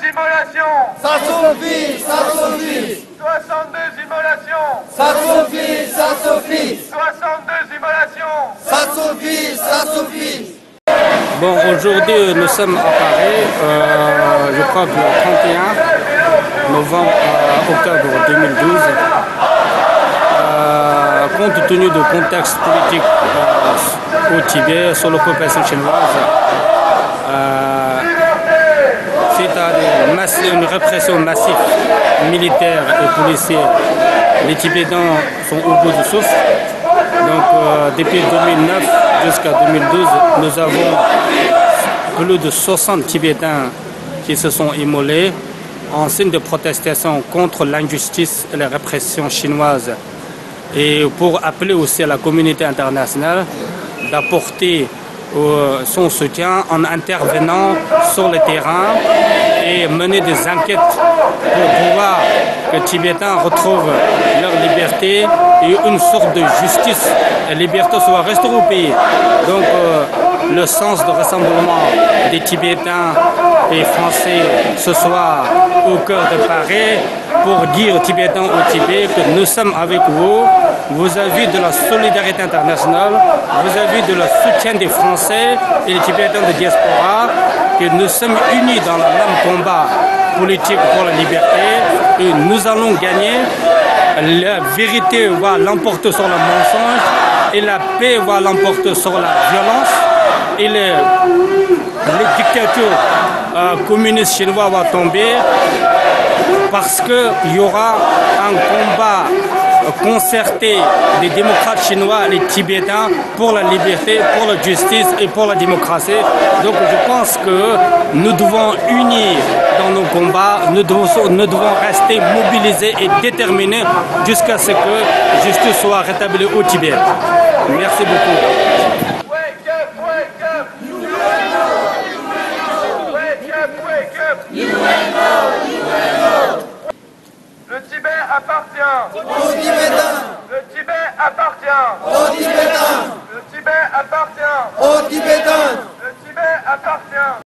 immolations. Ça suffit, ça suffit. 62 immolations. Ça suffit, ça suffit. 62 immolations. Ça suffit, ça suffit. Bon, aujourd'hui, nous sommes à Paris, je crois que le 31 novembre, octobre 2012. Compte tenu du contexte politique au Tibet, sur l'occupation chinoise, suite à une répression massive militaire et policière, les Tibétains sont au bout du souffle. Donc, depuis 2009 jusqu'à 2012, nous avons plus de 60 Tibétains qui se sont immolés en signe de protestation contre l'injustice et la répression chinoise. Et pour appeler aussi à la communauté internationale d'apporter son soutien en intervenant sur le terrain et mener des enquêtes pour pouvoir que les Tibétains retrouvent leur liberté et une sorte de justice et liberté soit restaurée au pays. Donc le sens de rassemblement des Tibétains et Français ce soir au cœur de Paris pour dire aux Tibétains au Tibet que nous sommes avec vous vis-à-vis de la solidarité internationale, vis-à-vis de le soutien des Français et des Tibétains de diaspora, que nous sommes unis dans le même combat politique pour la liberté et nous allons gagner. La vérité va l'emporter sur le mensonge et la paix va l'emporter sur la violence et les dictatures communistes chinois vont tomber parce qu'il y aura un combat concerté des démocrates chinois et des Tibétains pour la liberté, pour la justice et pour la démocratie. Donc je pense que nous devons unir dans nos combats, nous devons rester mobilisés et déterminés jusqu'à ce que justice soit rétablie au Tibet. Merci beaucoup. Wake up, wake up. Wake up. Le Tibet appartient Aux Tibétains, Le Tibet appartient aux Tibétains, Le Tibet appartient aux Tibétains. Le Tibet appartient